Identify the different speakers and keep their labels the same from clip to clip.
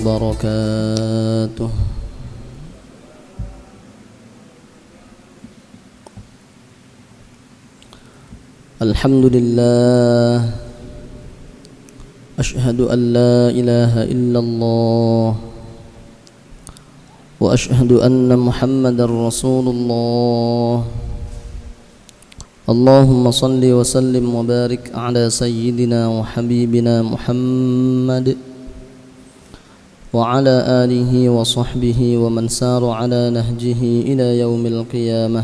Speaker 1: وبركاته. الحمد لله، أشهد أن لا إله إلا الله وأشهد أن محمدا رسول الله. اللهم صل وسلم وبارك على سيدنا وحبيبنا محمد وعلى آله وصحبه ومن سار على نهجه إلى يوم القيامة.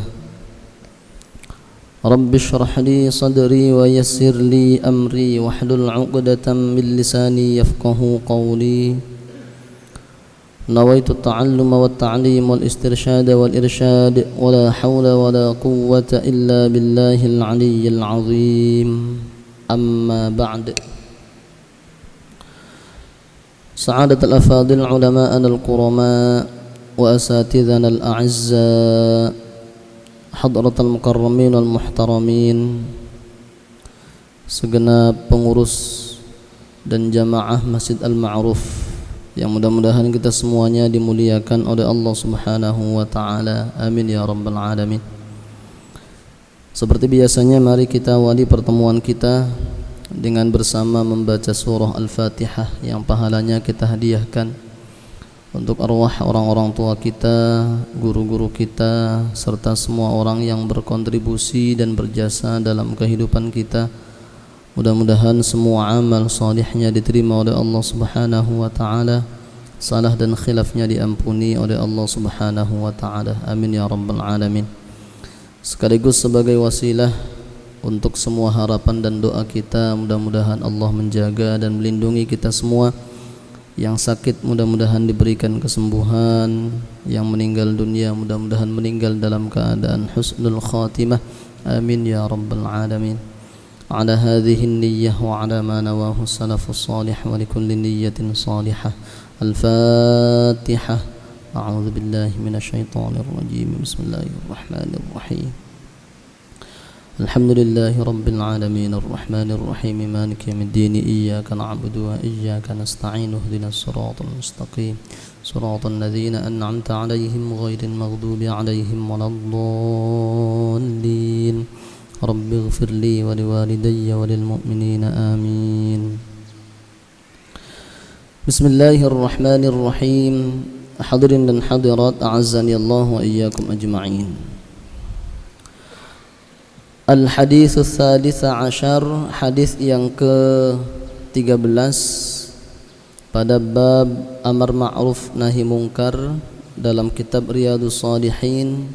Speaker 1: رب اشرح لي صدري ويسر لي أمري واحلل عقدة من لساني يفقه قولي. نويت التعلم والتعليم والاسترشاد والإرشاد ولا حول ولا قوة إلا بالله العلي العظيم. أما بعد، سعادة الأفاضل علماءنا الكرماء وأساتذنا الأعزاء، حضرة المكرمين والmuhtaramin, segenap pengurus dan jamaah Masjid Al-Ma'ruf yang mudah-mudahan kita semuanya dimuliakan oleh Allah Subhanahu wa taala. Amin ya rabbal alamin. Seperti biasanya, mari kita awali pertemuan kita dengan bersama membaca surah Al-Fatihah yang pahalanya kita hadiahkan untuk arwah orang-orang tua kita, guru-guru kita, serta semua orang yang berkontribusi dan berjasa dalam kehidupan kita. Mudah-mudahan semua amal salihnya diterima oleh Allah Subhanahu wa taala, salah dan khilafnya diampuni oleh Allah Subhanahu wa taala. Amin ya rabbal alamin. Sekaligus sebagai wasilah untuk semua harapan dan doa kita, mudah-mudahan Allah menjaga dan melindungi kita semua. Yang sakit mudah-mudahan diberikan kesembuhan, yang meninggal dunia mudah-mudahan meninggal dalam keadaan husnul khatimah. Amin ya rabbal alamin. على هذه النية وعلى ما نواه السلف الصالح ولكل نية صالحة. الفاتحة. أعوذ بالله من الشيطان الرجيم. بسم الله الرحمن الرحيم. الحمد لله رب العالمين الرحمن الرحيم مالك يوم الدين إياك نعبد وإياك نستعين اهدنا الصراط المستقيم صراط الذين أنعمت عليهم غير المغضوب عليهم ولا الضالين. رب اغفر لي ولوالدي وللمؤمنين آمين. بسم الله الرحمن الرحيم. Hadirin dan hadirat, a'azzani Allah wa iyyakum ajma'in. Al-hadits ats-tsalits asyar, hadis yang ke-13 pada bab amar ma'ruf nahi mungkar dalam kitab Riyadhus Shalihin.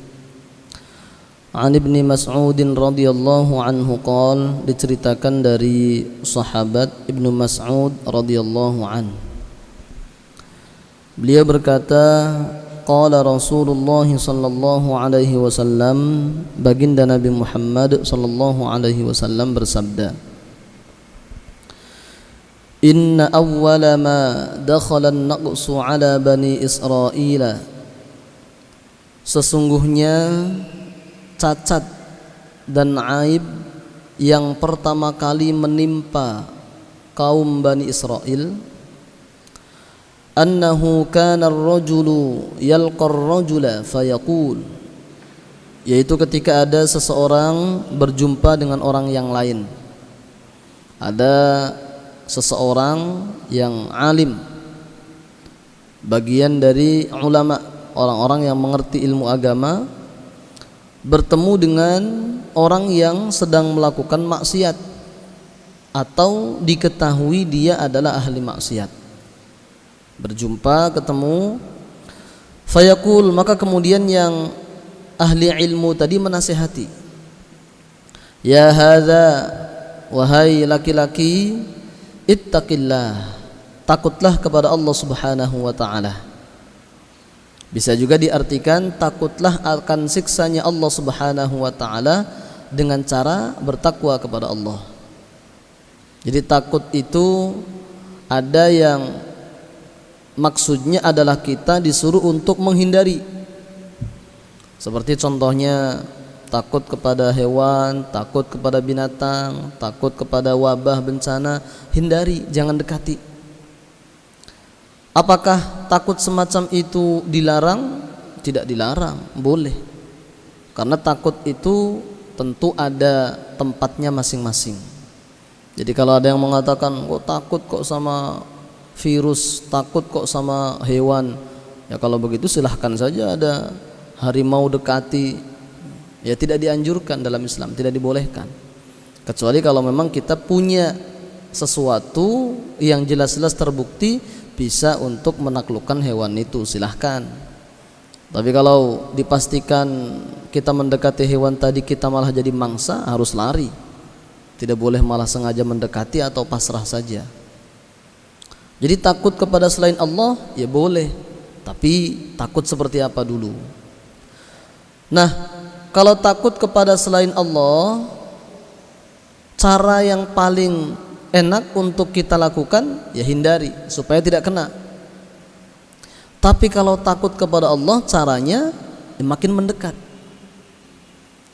Speaker 1: An Ibni Mas'ud radhiyallahu anhu qala, diceritakan dari sahabat Ibnu Mas'ud radhiyallahu anhu, beliau berkata, qala Rasulullah sallallahu alaihi wasallam, baginda Nabi Muhammad sallallahu alaihi wasallam bersabda, inna awwala ma dakhala an-naqsu ala bani Israila, sesungguhnya cacat dan aib yang pertama kali menimpa kaum Bani Israel, annahu kana ar-rajulu yalqa ar-rajula fayaqul, yaitu ketika ada seseorang berjumpa dengan orang yang lain. Ada seseorang yang alim, bagian dari ulama, orang-orang yang mengerti ilmu agama, bertemu dengan orang yang sedang melakukan maksiat atau diketahui dia adalah ahli maksiat. Berjumpa, ketemu, fayaqul, maka kemudian yang ahli ilmu tadi menasihati, ya hadza, wahai laki-laki, ittaqillah, takutlah kepada Allah Subhanahu wa taala. Bisa juga diartikan takutlah akan siksanya Allah Subhanahu wa taala dengan cara bertakwa kepada Allah. Jadi takut itu ada yang maksudnya adalah kita disuruh untuk menghindari. Seperti contohnya takut kepada hewan, takut kepada binatang, takut kepada wabah bencana, hindari, jangan dekati. Apakah takut semacam itu dilarang? Tidak dilarang, boleh. Karena takut itu tentu ada tempatnya masing-masing. Jadi kalau ada yang mengatakan kok takut kok sama virus, takut kok sama hewan, ya kalau begitu silahkan saja ada harimau dekati. Ya tidak dianjurkan dalam Islam, tidak dibolehkan. Kecuali kalau memang kita punya sesuatu yang jelas-jelas terbukti bisa untuk menaklukkan hewan itu, silahkan. Tapi kalau dipastikan kita mendekati hewan tadi kita malah jadi mangsa, harus lari. Tidak boleh malah sengaja mendekati atau pasrah saja. Jadi takut kepada selain Allah ya boleh, tapi takut seperti apa dulu. Nah, kalau takut kepada selain Allah, cara yang paling enak untuk kita lakukan ya hindari supaya tidak kena. Tapi kalau takut kepada Allah, caranya ya makin mendekat.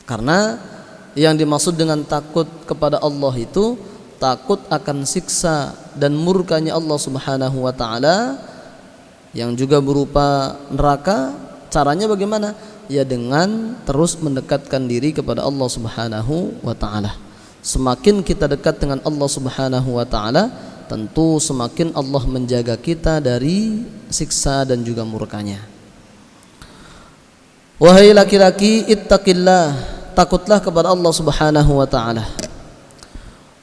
Speaker 1: Karena yang dimaksud dengan takut kepada Allah itu takut akan siksa dan murkanya Allah Subhanahu wa taala yang juga berupa neraka. Caranya bagaimana? Ya dengan terus mendekatkan diri kepada Allah Subhanahu wa taala. Semakin kita dekat dengan Allah Subhanahu wa taala, tentu semakin Allah menjaga kita dari siksa dan juga murkanya. Wahai laki-laki, ittaqillah, takutlah kepada Allah Subhanahu wa taala.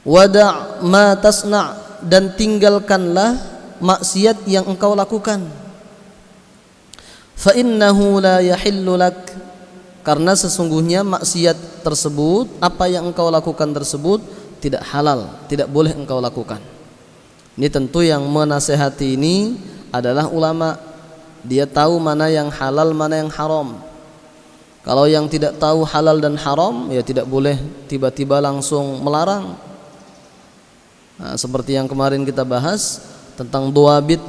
Speaker 1: Wada' ma tasna', dan tinggalkanlah maksiat yang engkau lakukan. Fa innahu la yahillu lak, karena sesungguhnya maksiat tersebut, apa yang engkau lakukan tersebut tidak halal, tidak boleh engkau lakukan. Ini tentu yang menasehati ini adalah ulama. Dia tahu mana yang halal, mana yang haram. Kalau yang tidak tahu halal dan haram, ya tidak boleh tiba-tiba langsung melarang. Nah, seperti yang kemarin kita bahas tentang duabit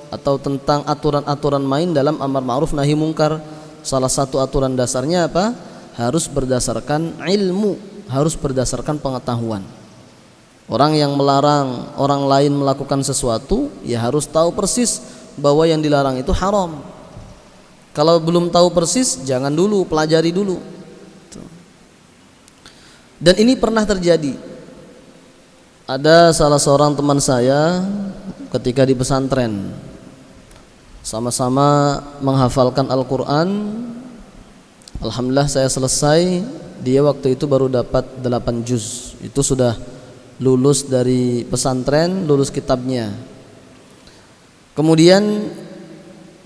Speaker 1: atau tentang aturan-aturan main dalam amar ma'ruf nahi mungkar. Salah satu aturan dasarnya apa? Harus berdasarkan ilmu, harus berdasarkan pengetahuan. Orang yang melarang orang lain melakukan sesuatu ya harus tahu persis bahwa yang dilarang itu haram. Kalau belum tahu persis, jangan dulu, pelajari dulu. Dan ini pernah terjadi. Ada salah seorang teman saya ketika di pesantren, sama-sama menghafalkan Al-Quran. Alhamdulillah saya selesai. Dia waktu itu baru dapat 8 juz. Itu sudah lulus dari pesantren, lulus kitabnya. Kemudian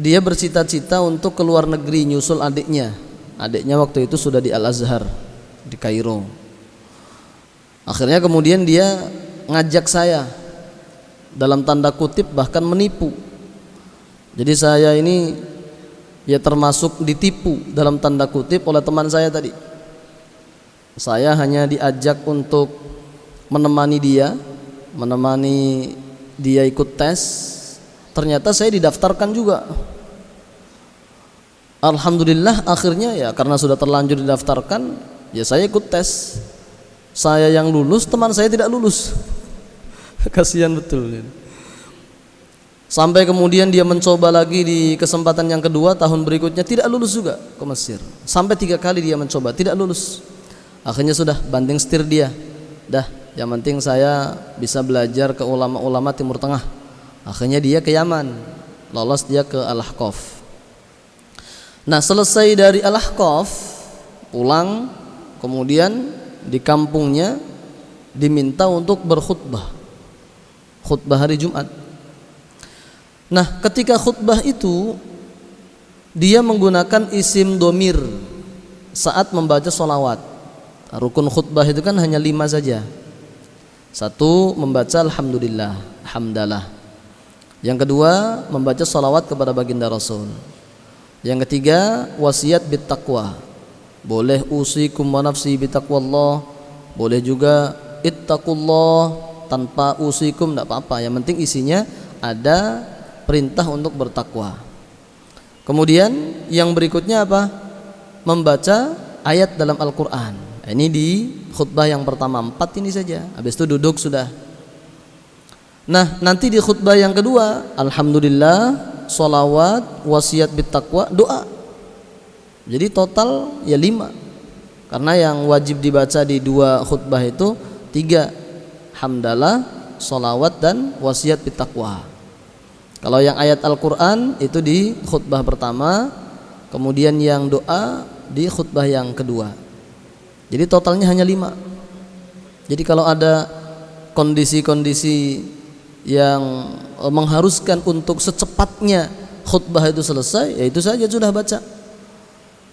Speaker 1: dia bercita-cita untuk ke luar negeri nyusul adiknya. Adiknya waktu itu sudah di Al-Azhar di Kairo. Akhirnya kemudian dia ngajak saya, dalam tanda kutip bahkan menipu. Jadi saya ini ya termasuk ditipu dalam tanda kutip oleh teman saya tadi. Saya hanya diajak untuk menemani dia ikut tes. Ternyata saya didaftarkan juga. Alhamdulillah akhirnya ya karena sudah terlanjur didaftarkan, ya saya ikut tes. Saya yang lulus, teman saya tidak lulus. Kasihan betul. Sampai kemudian dia mencoba lagi di kesempatan yang kedua tahun berikutnya, tidak lulus juga ke Mesir. Sampai 3 kali dia mencoba, tidak lulus. Akhirnya sudah banting setir dia. Dah, yang penting saya bisa belajar ke ulama-ulama Timur Tengah. Akhirnya dia ke Yaman, lolos dia ke Al-Ahqaf. Nah, selesai dari Al-Ahqaf, pulang, kemudian di kampungnya diminta untuk berkhutbah, khutbah hari Jumat. Nah, ketika khutbah itu dia menggunakan isim domir saat membaca sholawat. Rukun khutbah itu kan hanya 5 saja. 1, membaca alhamdulillah, hamdalah. Yang kedua, membaca sholawat kepada baginda Rasul. Yang ketiga, wasiat bittaqwa. Boleh usikum wa nafsi bittaqwallah, boleh juga ittaqullah tanpa usikum, tidak apa-apa. Yang penting isinya ada perintah untuk bertakwa. Kemudian yang berikutnya apa? Membaca ayat dalam Al-Quran. Ini di khutbah yang pertama 4 ini saja. Habis itu duduk sudah. Nah, nanti di khutbah yang kedua, alhamdulillah, sholawat, wasiat bittaqwa, doa. Jadi total ya 5. Karena yang wajib dibaca di 2 khutbah itu 3, hamdalah, sholawat, dan wasiat bittaqwa. Kalau yang ayat Al-Quran itu di khutbah pertama, kemudian yang doa di khutbah yang kedua. Jadi totalnya hanya 5. Jadi kalau ada kondisi-kondisi yang mengharuskan untuk secepatnya khutbah itu selesai, ya itu saja sudah baca.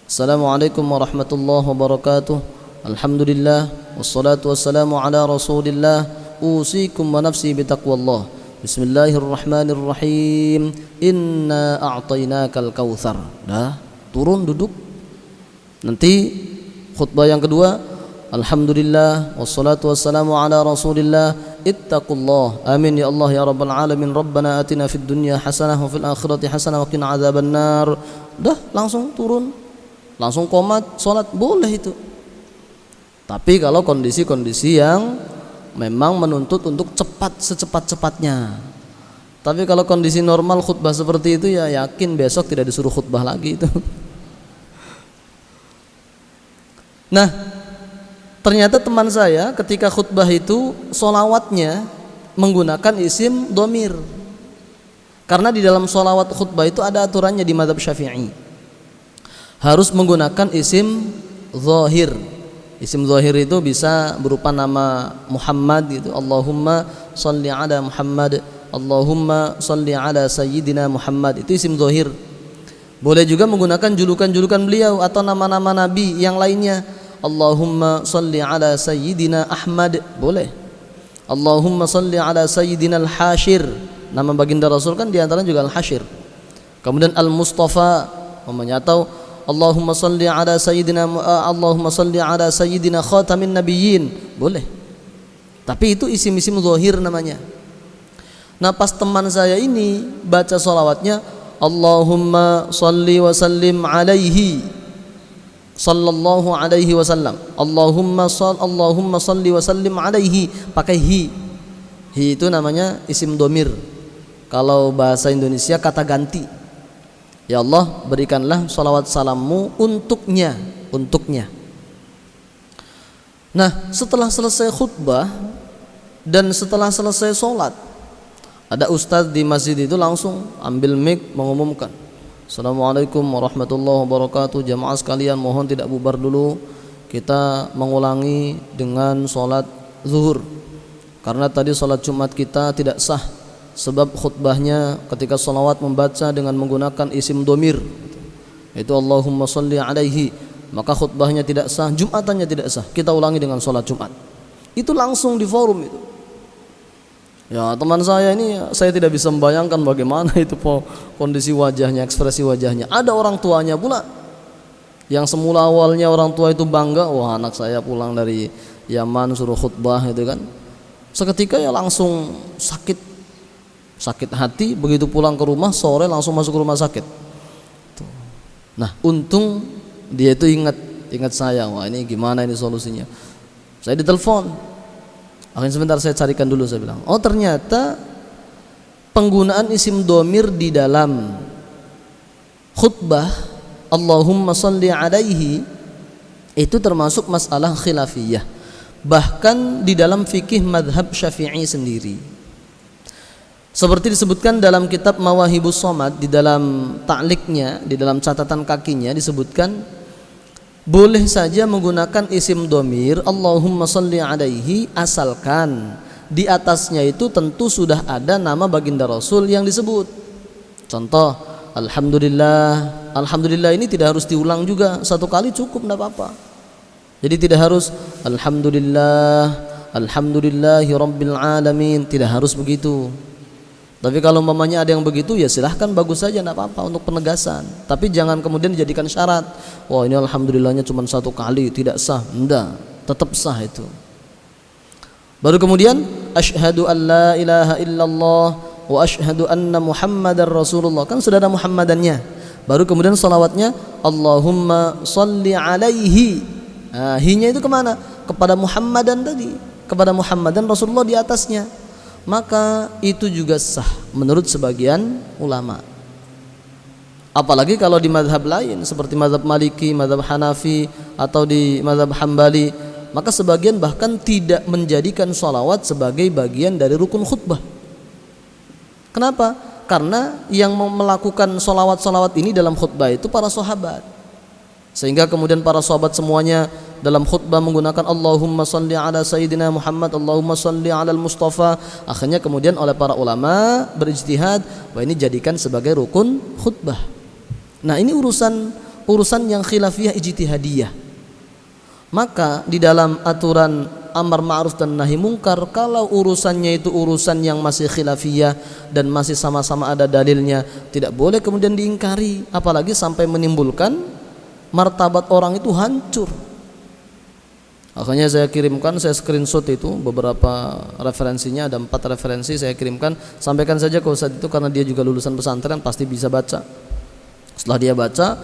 Speaker 1: Assalamualaikum warahmatullahi wabarakatuh. Alhamdulillah wassalatu wassalamu ala Rasulillah. Usikum wa nafsi bitaqwallah. Bismillahirrahmanirrahim. Inna a'tainakal kautsar. Dah, turun duduk. Nanti khutbah yang kedua, alhamdulillah wassalatu wassalamu ala Rasulillah. Ittaqullah. Amin ya Allah ya rabbal alamin. Rabbana atina fid dunya hasanah wa fil akhirati hasanah wa qina adzabannar. Dah, langsung turun. Langsung qomat, salat, boleh itu. Tapi kalau kondisi-kondisi yang memang menuntut untuk cepat, secepat-cepatnya. Tapi kalau kondisi normal khutbah seperti itu, ya yakin besok tidak disuruh khutbah lagi itu. Nah, ternyata teman saya ketika khutbah itu sholawatnya menggunakan isim dhamir. Karena di dalam sholawat khutbah itu ada aturannya di mazhab Syafi'i, harus menggunakan isim zahir. Isim zahir itu bisa berupa nama Muhammad gitu. Allahumma sholli ala Muhammad, Allahumma sholli ala sayyidina Muhammad. Itu isim zahir. Boleh juga menggunakan julukan-julukan beliau atau nama-nama nabi yang lainnya. Allahumma sholli ala sayyidina Ahmad, boleh. Allahumma sholli ala sayyidina Al-Hashir. Nama baginda Rasul kan diantaranya juga Al-Hashir. Kemudian Al-Mustafa, atau Allahumma salli ala sayyidina khatamin nabiyyin, boleh. Tapi itu isim-isim zahir namanya. Nah, pas teman saya ini baca sholawatnya Allahumma salli wa sallim alaihi sallallahu alaihi wasallam, Allahumma salli wa sallim alaihi, pakai hi. Hi itu namanya isim dhamir. Kalau bahasa Indonesia kata ganti. Ya Allah, berikanlah salawat salammu untuknya. Nah, setelah selesai khutbah dan setelah selesai sholat, ada ustadz di masjid itu langsung ambil mic mengumumkan, Assalamualaikum warahmatullahi wabarakatuh. Jamaah sekalian, mohon tidak bubar dulu, kita mengulangi dengan sholat zuhur. Karena tadi sholat Jumat kita tidak sah, sebab khutbahnya ketika sholawat membaca dengan menggunakan isim dhamir, itu Allahumma sholli alaihi, maka khutbahnya tidak sah, Jumatannya tidak sah. Kita ulangi dengan sholat Jumat. Itu langsung di forum itu. Ya, teman saya ini, saya tidak bisa membayangkan bagaimana itu kondisi wajahnya, ekspresi wajahnya. Ada orang tuanya pula yang semula awalnya orang tua itu bangga, wah anak saya pulang dari Yaman suruh khutbah itu kan. Seketika ya langsung sakit hati, begitu pulang ke rumah sore langsung masuk ke rumah sakit. Nah, untung dia itu ingat saya. Wah, ini gimana ini solusinya? Saya ditelepon. Akhirnya sebentar saya carikan dulu, saya bilang. Oh, ternyata penggunaan isim dhamir di dalam khutbah Allahumma sholli alaihi itu termasuk masalah khilafiyah. Bahkan di dalam fikih madhab Syafi'i sendiri. Seperti disebutkan dalam kitab Mawahibus Somad, di dalam ta'liqnya, di dalam catatan kakinya disebutkan boleh saja menggunakan isim dhamir Allahumma sholli alaihi, asalkan di atasnya itu tentu sudah ada nama baginda Rasul yang disebut. Contoh, Alhamdulillah ini tidak harus diulang juga, satu kali cukup, tidak apa-apa. Jadi tidak harus Alhamdulillahi rabbil alamin, tidak harus begitu. Tapi kalau mamanya ada yang begitu, ya silahkan, bagus saja, tidak apa-apa untuk penegasan. Tapi jangan kemudian dijadikan syarat. Wah, ini alhamdulillahnya cuma satu kali, tidak sah. Tidak, tetap sah itu. Baru kemudian asyhadu an la ilaha illallah wa asyhadu anna muhammadar rasulullah, kan sudah ada muhammadannya. Baru kemudian salawatnya Allahumma sholli alaihi. Nah, hinya itu kemana? Kepada muhammadan tadi, kepada muhammadan Rasulullah di atasnya. maka itu juga sah menurut sebagian ulama. Apalagi kalau di mazhab lain seperti mazhab Maliki, mazhab Hanafi atau di mazhab Hambali, maka sebagian bahkan tidak menjadikan sholawat sebagai bagian dari rukun khutbah. Kenapa? Karena yang melakukan sholawat ini dalam khutbah itu para sahabat, sehingga kemudian para sahabat semuanya dalam khutbah menggunakan Allahumma salli ala Sayyidina Muhammad, Allahumma salli ala al-Mustafa. Akhirnya kemudian oleh para ulama berijtihad bahwa ini jadikan sebagai rukun khutbah. Nah, ini urusan yang khilafiyah ijtihadiyah. Maka di dalam aturan amar ma'ruf dan nahi mungkar, kalau urusannya itu urusan yang masih khilafiyah dan masih sama-sama ada dalilnya, tidak boleh kemudian diingkari, apalagi sampai menimbulkan martabat orang itu hancur. Akhirnya saya screenshot itu beberapa referensinya, ada 4 referensi saya kirimkan, sampaikan saja ke Ustadz itu karena dia juga lulusan pesantren, pasti bisa baca. Setelah dia baca,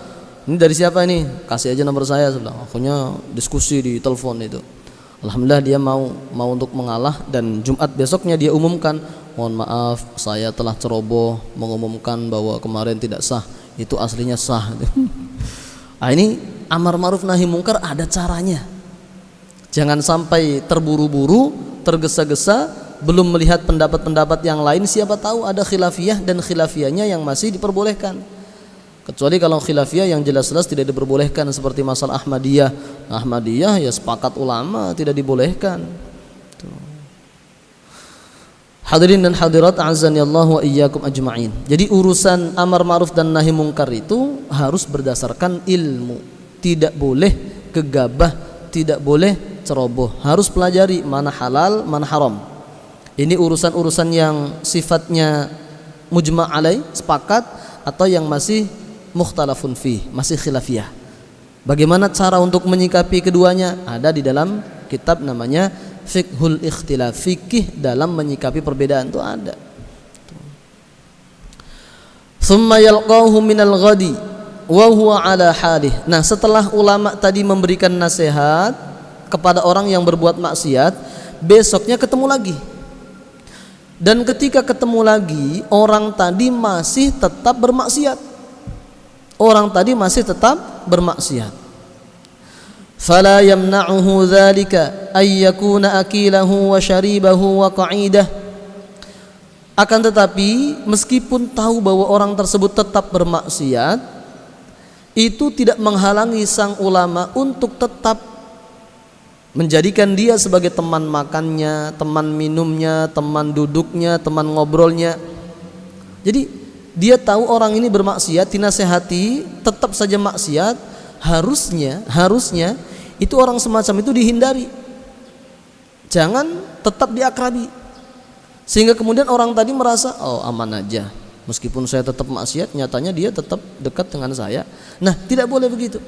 Speaker 1: ini dari siapa ini? Kasih aja nomor saya. Akhirnya diskusi di telepon itu. Alhamdulillah dia mau untuk mengalah, dan Jumat besoknya dia umumkan, mohon maaf saya telah ceroboh mengumumkan bahwa kemarin tidak sah, itu aslinya sah. Nah, ini amar ma'ruf nahi mungkar ada caranya. Jangan sampai terburu-buru, tergesa-gesa, belum melihat pendapat-pendapat yang lain, siapa tahu ada khilafiyah dan khilafiyahnya yang masih diperbolehkan. Kecuali kalau khilafiyah yang jelas-jelas tidak diperbolehkan seperti masalah Ahmadiyah. Ahmadiyah ya sepakat ulama tidak dibolehkan. Hadirin dan hadirat azanillahu wa iyyakum ajma'in. Jadi urusan amar ma'ruf dan nahi mungkar itu harus berdasarkan ilmu. Tidak boleh gegabah, tidak boleh ceroboh. Harus pelajari mana halal, mana haram. Ini urusan-urusan yang sifatnya mujma' alaih, sepakat, atau yang masih mukhtalafun fih, masih khilafiyah. Bagaimana cara untuk menyikapi keduanya? Ada di dalam kitab namanya Fiqhul Ikhtilaf, fikih dalam menyikapi perbedaan itu ada. Tsumma yalqahu minal ghadi wa huwa ala halih. Nah, setelah ulama tadi memberikan nasihat kepada orang yang berbuat maksiat, besoknya ketemu lagi. Dan ketika ketemu lagi, orang tadi masih tetap bermaksiat. Orang tadi masih tetap bermaksiat. Fala yamna'uhu dzalika ay yakuna akilahu wa syaribahu wa qa'idah. Akan tetapi meskipun tahu bahwa orang tersebut tetap bermaksiat, itu tidak menghalangi sang ulama untuk tetap menjadikan dia sebagai teman makannya, teman minumnya, teman duduknya, teman ngobrolnya. Jadi dia tahu orang ini bermaksiat, dinasehati, tetap saja maksiat, harusnya itu orang semacam itu dihindari. Jangan tetap diakrabi. Sehingga kemudian orang tadi merasa, oh aman aja. Meskipun saya tetap maksiat, nyatanya dia tetap dekat dengan saya. Nah, tidak boleh begitu.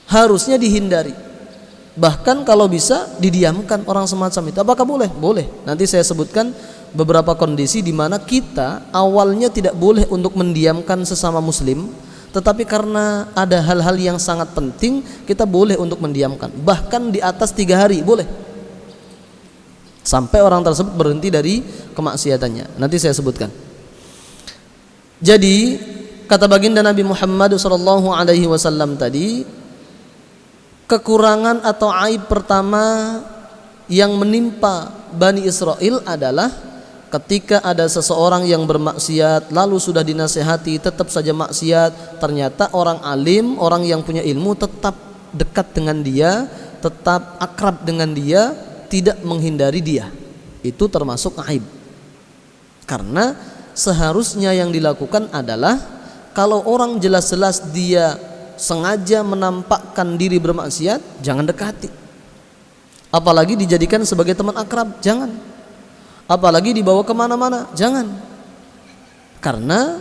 Speaker 1: Harusnya dihindari. Bahkan kalau bisa didiamkan orang semacam itu. Apakah boleh? Boleh. Nanti saya sebutkan beberapa kondisi di mana kita awalnya tidak boleh untuk mendiamkan sesama muslim, tetapi karena ada hal-hal yang sangat penting kita boleh untuk mendiamkan, bahkan di atas 3 hari boleh, sampai orang tersebut berhenti dari kemaksiatannya. Nanti saya sebutkan. Jadi kata baginda Nabi Muhammad SAW tadi, kekurangan atau aib pertama yang menimpa Bani Israel adalah ketika ada seseorang yang bermaksiat lalu sudah dinasehati tetap saja maksiat, ternyata orang alim, orang yang punya ilmu tetap dekat dengan dia, tetap akrab dengan dia, tidak menghindari dia. Itu termasuk aib. Karena seharusnya yang dilakukan adalah kalau orang jelas-jelas dia sengaja menampakkan diri bermaksiat, jangan dekati. Apalagi dijadikan sebagai teman akrab, jangan. Apalagi dibawa kemana-mana, jangan. Karena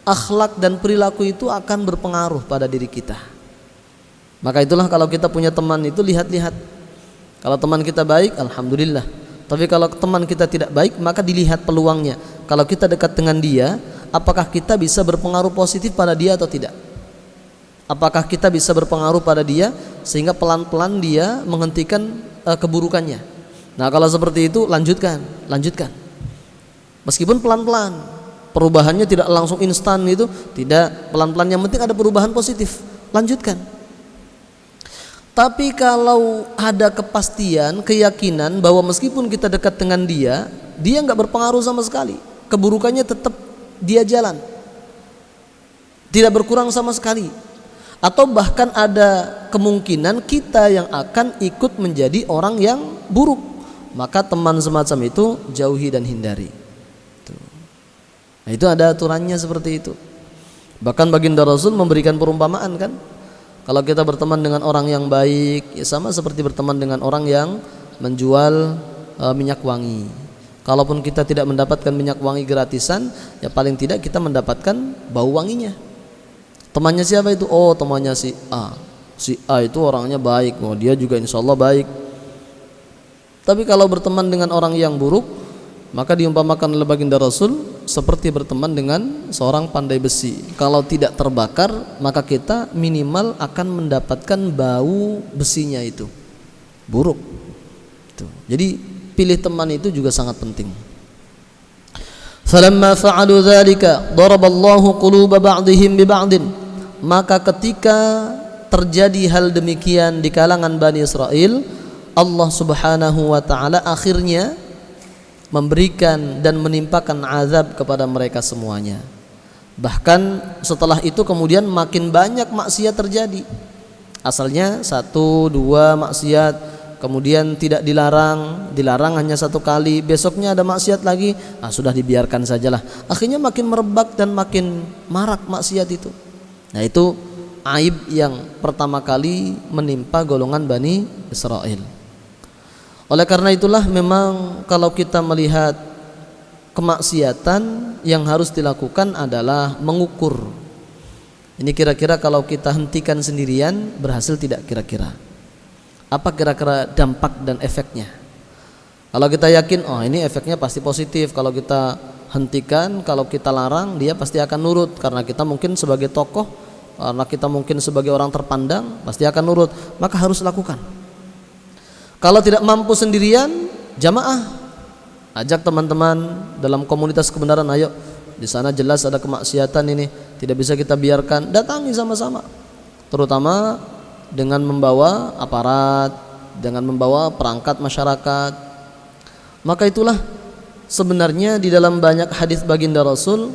Speaker 1: akhlak dan perilaku itu akan berpengaruh pada diri kita. Maka itulah kalau kita punya teman itu lihat-lihat. Kalau teman kita baik, alhamdulillah. Tapi kalau teman kita tidak baik, maka dilihat peluangnya. Kalau kita dekat dengan dia, apakah kita bisa berpengaruh positif pada dia atau tidak? Apakah kita bisa berpengaruh pada dia sehingga pelan-pelan dia menghentikan keburukannya? Nah, kalau seperti itu lanjutkan. Meskipun pelan-pelan. Perubahannya tidak langsung instan itu, tidak, pelan-pelan, yang penting ada perubahan positif. Lanjutkan. Tapi kalau ada kepastian, keyakinan bahwa meskipun kita dekat dengan dia nggak berpengaruh sama sekali, keburukannya tetap dia jalan, tidak berkurang sama sekali, atau bahkan ada kemungkinan kita yang akan ikut menjadi orang yang buruk, maka teman semacam itu jauhi dan hindari. Nah, itu ada aturannya seperti itu. Bahkan baginda Rasul memberikan perumpamaan kan, kalau kita berteman dengan orang yang baik, ya sama seperti berteman dengan orang yang menjual minyak wangi. Kalaupun kita tidak mendapatkan minyak wangi gratisan, ya paling tidak kita mendapatkan bau wanginya. Temannya siapa itu? Oh, temannya si A. Si A itu orangnya baik, oh dia juga insya Allah baik. Tapi kalau berteman dengan orang yang buruk, maka diumpamakan oleh baginda Rasul seperti berteman dengan seorang pandai besi. Kalau tidak terbakar, maka kita minimal akan mendapatkan bau besinya itu buruk. Jadi pilih teman itu juga sangat penting. Falamma fa'alu dzalika daraballahu quluba ba'dihim bi ba'din. Maka ketika terjadi hal demikian di kalangan Bani Israel, Allah Subhanahu wa taala akhirnya memberikan dan menimpakan azab kepada mereka semuanya. Bahkan setelah itu kemudian makin banyak maksiat terjadi. Asalnya 1, 2 maksiat, kemudian tidak dilarang hanya 1 kali, besoknya ada maksiat lagi, sudah dibiarkan sajalah. Akhirnya makin merebak dan makin marak maksiat itu. Nah, itu aib yang pertama kali menimpa golongan Bani Israel. Oleh karena itulah memang kalau kita melihat kemaksiatan, yang harus dilakukan adalah mengukur. Ini kira-kira kalau kita hentikan sendirian berhasil tidak kira-kira? Apa kira-kira dampak dan efeknya? Kalau kita yakin, oh ini efeknya pasti positif, kalau kita hentikan, kalau kita larang, dia pasti akan nurut. Karena kita mungkin sebagai tokoh, karena kita mungkin sebagai orang terpandang, pasti akan nurut, maka harus lakukan. Kalau tidak mampu sendirian, jamaah, ajak teman-teman dalam komunitas kebenaran, ayo, di sana jelas ada kemaksiatan ini, tidak bisa kita biarkan, datangi sama-sama. Terutama dengan membawa aparat, dengan membawa perangkat masyarakat. Maka itulah sebenarnya di dalam banyak hadis baginda Rasul,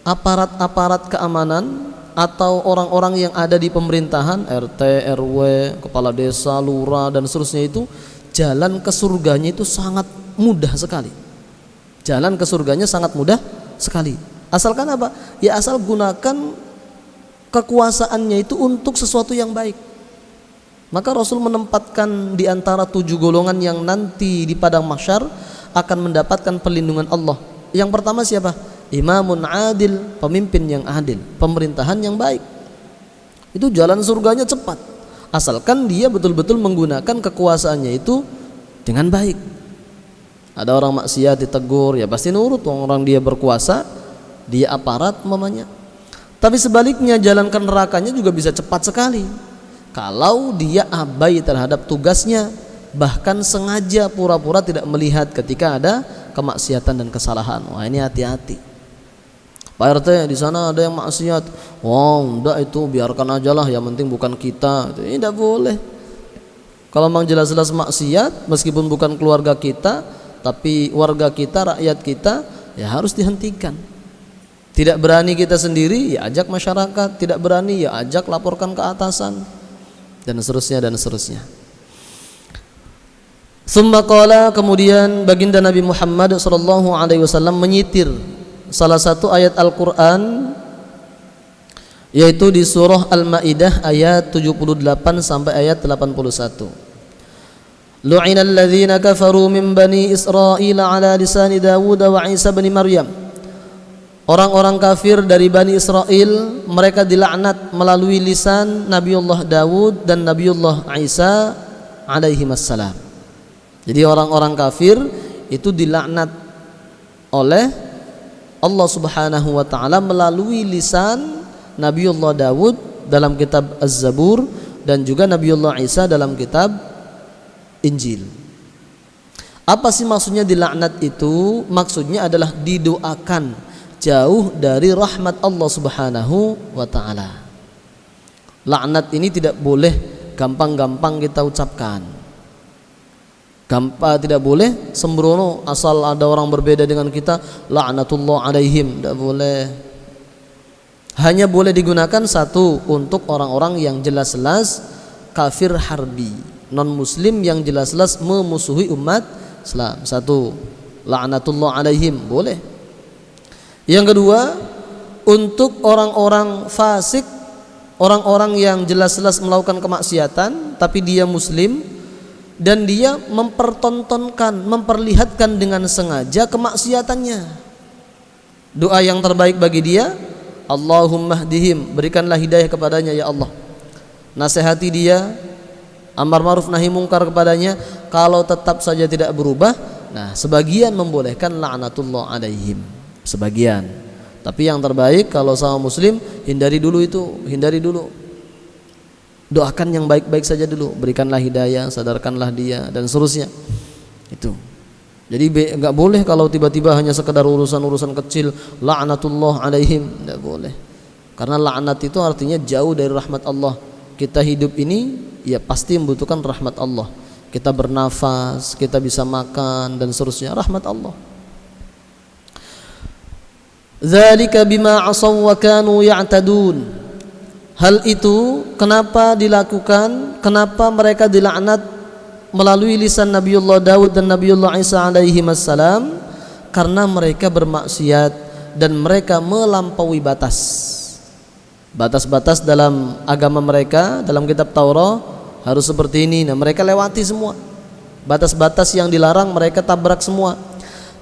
Speaker 1: aparat-aparat keamanan atau orang-orang yang ada di pemerintahan, RT, RW, kepala desa, lurah dan seterusnya, itu jalan ke surganya itu sangat mudah sekali. Jalan ke surganya sangat mudah sekali. Asalkan apa? Ya asal gunakan kekuasaannya itu untuk sesuatu yang baik. Maka Rasul menempatkan di antara 7 golongan yang nanti di padang mahsyar akan mendapatkan perlindungan Allah. Yang pertama siapa? Imamun adil, pemimpin yang adil, pemerintahan yang baik. Itu jalan surganya cepat, asalkan dia betul-betul menggunakan kekuasaannya itu dengan baik. Ada orang maksiat ditegur, ya pasti nurut, orang dia berkuasa, dia aparat mamanya. Tapi sebaliknya jalan ke nerakanya juga bisa cepat sekali kalau dia abai terhadap tugasnya, bahkan sengaja pura-pura tidak melihat ketika ada kemaksiatan dan kesalahan. Wah, ini hati-hati. Pak RT, di sana ada yang maksiat. Wow, enggak, itu biarkan aja lah, yang penting bukan kita. Ini tidak boleh. Kalau memang jelas-jelas maksiat, meskipun bukan keluarga kita, tapi warga kita, rakyat kita, ya harus dihentikan. Tidak berani kita sendiri, ya ajak masyarakat. Tidak berani, ya ajak laporkan ke atasan, dan seterusnya dan seterusnya. Tsumma qala, kemudian baginda Nabi Muhammad SAW menyitir salah satu ayat Al-Quran, yaitu di surah Al-Ma'idah ayat 78 sampai ayat 81. Lu'inal ladzina kafaru min bani Israil ala lisani Dawud wa Isa bin Maryam. Orang-orang kafir dari Bani Israel, mereka dilaknat melalui lisan Nabiullah Dawud dan Nabiullah Isa alaihi wassalam. Jadi orang-orang kafir itu dilaknat oleh Allah Subhanahu wa taala melalui lisan Nabiullah Dawud dalam kitab Az-Zabur dan juga Nabiullah Isa dalam kitab Injil. Apa sih maksudnya dilaknat itu? Maksudnya adalah didoakan jauh dari rahmat Allah Subhanahu wa taala. Laknat ini tidak boleh gampang-gampang kita ucapkan. Tidak boleh sembrono asal ada orang berbeda dengan kita laknatullah alaihim, tidak boleh. Hanya boleh digunakan satu untuk orang-orang yang jelas-jelas kafir harbi, non muslim yang jelas-jelas memusuhi umat Islam. Satu, laknatullah alaihim, boleh. Yang kedua, untuk orang-orang fasik, orang-orang yang jelas-jelas melakukan kemaksiatan tapi dia muslim dan dia mempertontonkan, memperlihatkan dengan sengaja kemaksiatannya. Doa yang terbaik bagi dia, Allahumma hdihim, berikanlah hidayah kepadanya ya Allah. Nasihati dia, amar ma'ruf nahi mungkar kepadanya. Kalau tetap saja tidak berubah, nah sebagian membolehkan laknatullah alaihim, sebagian. Tapi yang terbaik kalau sama muslim, hindari dulu itu, hindari dulu. Doakan yang baik-baik saja dulu, berikanlah hidayah, sadarkanlah dia dan seterusnya. Itu. Jadi enggak boleh kalau tiba-tiba hanya sekedar urusan-urusan kecil laknatullah alaihim, enggak boleh. Karena laknat itu artinya jauh dari rahmat Allah. Kita hidup ini ya pasti membutuhkan rahmat Allah. Kita bernafas, kita bisa makan dan seterusnya, rahmat Allah. Dzalika bima asaw wa kanu ya'tadun. Hal itu kenapa dilakukan? Kenapa mereka dilaknat melalui lisan Nabiullah Daud dan Nabiullah Isa alaihi wassalam? Karena mereka bermaksiat dan mereka melampaui batas. Batas-batas dalam agama mereka, dalam kitab Taurat harus seperti ini. Nah, mereka lewati semua. Batas-batas yang dilarang mereka tabrak semua.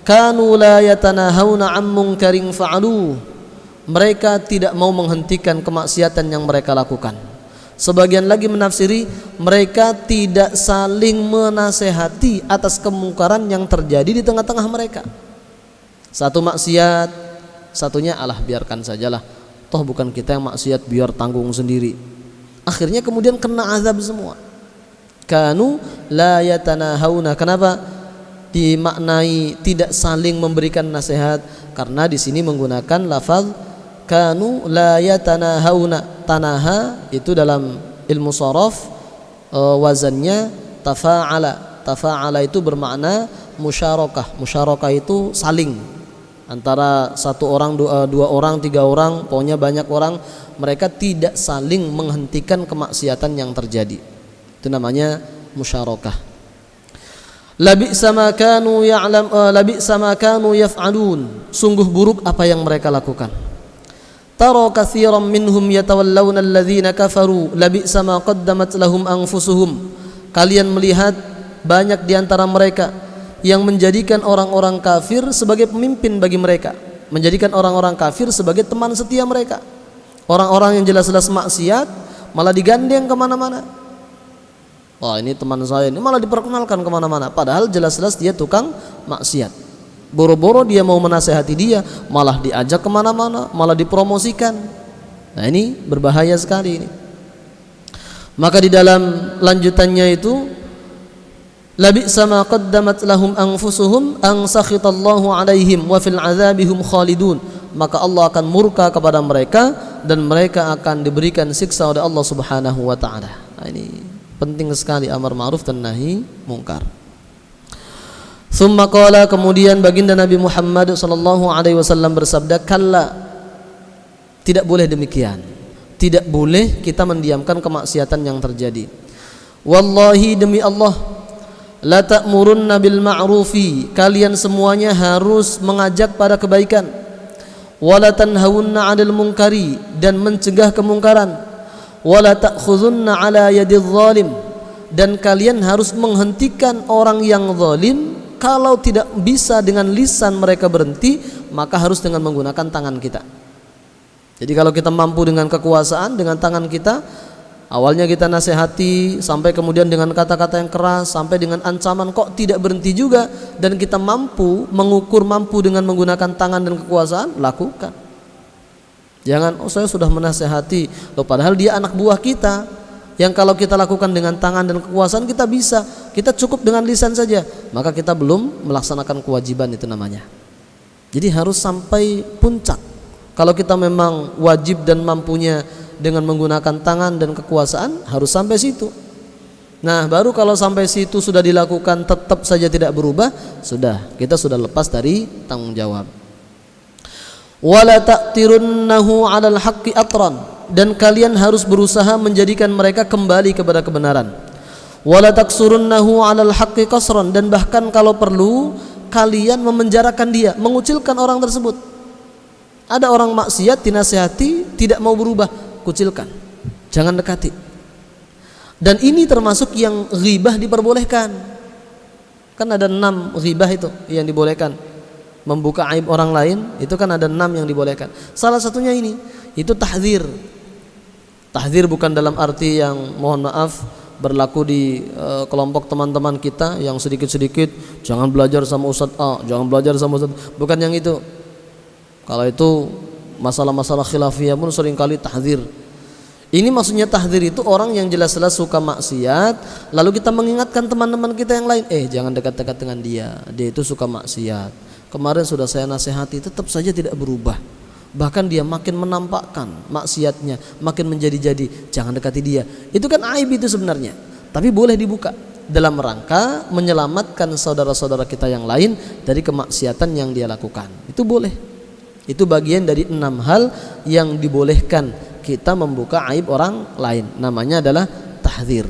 Speaker 1: Kanu la yatanahawna 'an munkarin fa'alu. Mereka tidak mau menghentikan kemaksiatan yang mereka lakukan. Sebagian lagi menafsiri mereka tidak saling menasehati atas kemungkaran yang terjadi di tengah-tengah mereka. Satu maksiat, satunya alah biarkan sajalah. Toh bukan kita yang maksiat, biar tanggung sendiri. Akhirnya kemudian kena azab semua. Kanu la yatanahawna. Kenapa dimaknai tidak saling memberikan nasihat? Karena di sini menggunakan lafaz kanu la yatanahawna. Tanaha itu dalam ilmu sharaf wazannya tafa'ala. Tafa'ala itu bermakna musyarakah. Musyarakah itu saling antara satu orang, dua orang, tiga orang, pokoknya banyak orang. Mereka tidak saling menghentikan kemaksiatan yang terjadi. Itu namanya musyarakah. Labi'sa ma kanu ya'lam, labi'sa ma kanu yaf'alun. Sungguh buruk apa yang mereka lakukan. Tara katsiran minhum yatawallawna alladhina kafaru labi'sa ma qaddamat lahum anfusuhum. Kalian melihat banyak di antara mereka yang menjadikan orang-orang kafir sebagai pemimpin bagi mereka, menjadikan orang-orang kafir sebagai teman setia mereka. Orang-orang yang jelas-jelas maksiat malah digandeng kemana-mana. Wah, ini teman saya, ini malah diperkenalkan kemana-mana. Padahal jelas-jelas dia tukang maksiat. Boro-boro dia mau menasehati dia, malah diajak kemana-mana, malah dipromosikan. Nah, ini berbahaya sekali ini. Maka di dalam lanjutannya itu, labi'sa ma qaddamat lahum anfusuhum an sakhitallahu alaihim wa fil azabihum khalidun. Maka Allah akan murka kepada mereka dan mereka akan diberikan siksa oleh Allah Subhanahu wa taala. Nah, ini penting sekali amar ma'ruf dan nahi mungkar. Tsumma qala, kemudian baginda Nabi Muhammad sallallahu alaihi wasallam bersabda, kalla, tidak boleh demikian. Tidak boleh kita mendiamkan kemaksiatan yang terjadi. Wallahi, demi Allah, la ta'murunna bil ma'rufi, kalian semuanya harus mengajak pada kebaikan. Wala tanhawunna 'anil munkari, dan mencegah kemungkaran. Wala ta'khudhunna 'ala yadidh zalim, dan kalian harus menghentikan orang yang zalim. Kalau tidak bisa dengan lisan mereka berhenti, maka harus dengan menggunakan tangan kita. Jadi kalau kita mampu dengan kekuasaan, dengan tangan kita, awalnya kita nasihati, sampai kemudian dengan kata-kata yang keras, sampai dengan ancaman, kok tidak berhenti juga, dan kita mampu mengukur, mampu dengan menggunakan tangan dan kekuasaan, lakukan. Jangan, oh saya sudah menasihati, loh padahal dia anak buah kita, yang kalau kita lakukan dengan tangan dan kekuasaan kita bisa. kita cukup dengan lisan saja, maka kita belum melaksanakan kewajiban itu namanya. Jadi harus sampai puncak. Kalau kita memang wajib dan mampunya dengan menggunakan tangan dan kekuasaan, harus sampai situ. Nah, baru kalau sampai situ sudah dilakukan tetap saja tidak berubah, kita sudah lepas dari tanggung jawab. Wala ta'tirunnahu 'alal haqqi atran, dan kalian harus berusaha menjadikan mereka kembali kepada kebenaran. Wala taksurunnahu 'alal haqqi qasran, dan bahkan kalau perlu kalian memenjarakan dia, mengucilkan orang tersebut. Ada orang maksiat dinasihati tidak mau berubah, kucilkan, jangan dekati. Dan ini termasuk yang ghibah diperbolehkan. Kan ada 6 ghibah itu yang dibolehkan. Membuka aib orang lain itu kan ada 6 yang dibolehkan. Salah satunya ini, itu tahdzir. Tahdzir bukan dalam arti yang mohon maaf berlaku di kelompok teman-teman kita yang sedikit-sedikit jangan belajar sama Ustadz A, jangan belajar sama Ustadz. Bukan yang itu. Kalau itu masalah-masalah khilafiyah pun seringkali tahdzir. Ini maksudnya tahdzir itu orang yang jelas-jelas suka maksiat, lalu kita mengingatkan teman-teman kita yang lain, jangan dekat-dekat dengan dia itu suka maksiat. Kemarin sudah saya nasihati, tetap saja tidak berubah. Bahkan dia makin menampakkan maksiatnya, makin menjadi-jadi, jangan dekati dia. Itu kan aib itu sebenarnya, tapi boleh dibuka dalam rangka menyelamatkan saudara-saudara kita yang lain dari kemaksiatan yang dia lakukan. Itu boleh. Itu bagian dari 6 hal yang dibolehkan kita membuka aib orang lain, namanya adalah tahdzir.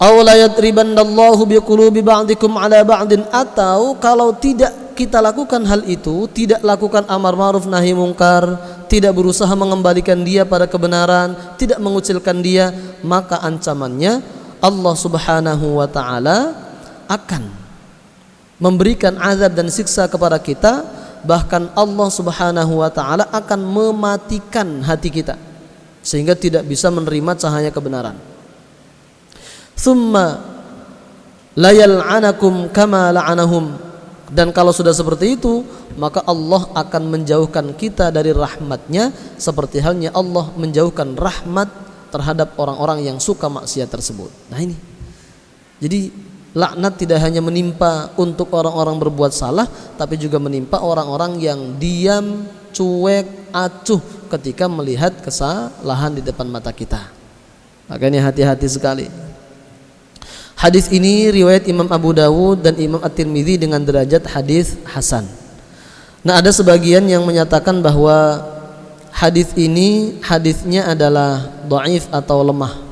Speaker 1: Aw la yadribannallahu biqulubi ba'dikum ala ba'din, atau kalau tidak kita lakukan hal itu, tidak lakukan amar ma'ruf nahi mungkar, tidak berusaha mengembalikan dia pada kebenaran, tidak mengucilkan dia, maka ancamannya Allah Subhanahu wa taala akan memberikan azab dan siksa kepada kita. Bahkan Allah Subhanahu wa taala akan mematikan hati kita sehingga tidak bisa menerima cahaya kebenaran. Tsumma la yal'anakum kama la'anahum, dan kalau sudah seperti itu maka Allah akan menjauhkan kita dari rahmatnya seperti halnya Allah menjauhkan rahmat terhadap orang-orang yang suka maksiat tersebut. Nah ini, jadi laknat tidak hanya menimpa untuk orang-orang berbuat salah, tapi juga menimpa orang-orang yang diam, cuek, acuh ketika melihat kesalahan di depan mata kita. Makanya hati-hati sekali. Hadis ini riwayat Imam Abu Dawud dan Imam At-Tirmidzi dengan derajat hadis hasan. Nah, ada sebagian yang menyatakan bahwa hadis ini hadisnya adalah dhaif atau lemah.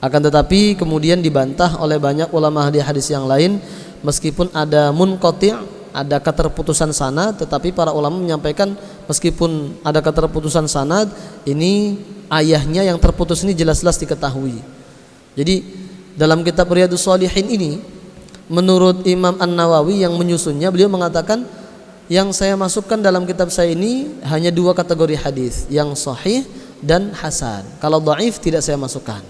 Speaker 1: Akan tetapi kemudian dibantah oleh banyak ulama hadis yang lain, meskipun ada munqati', ada keterputusan sanad, tetapi para ulama menyampaikan meskipun ada keterputusan sanad, ini ayahnya yang terputus ini jelas-jelas diketahui. Jadi dalam kitab Riyadhus Shalihin ini, menurut Imam An-Nawawi yang menyusunnya, beliau mengatakan yang saya masukkan dalam kitab saya ini hanya 2 kategori hadis, yang sahih dan hasan. Kalau dhaif tidak saya masukkan.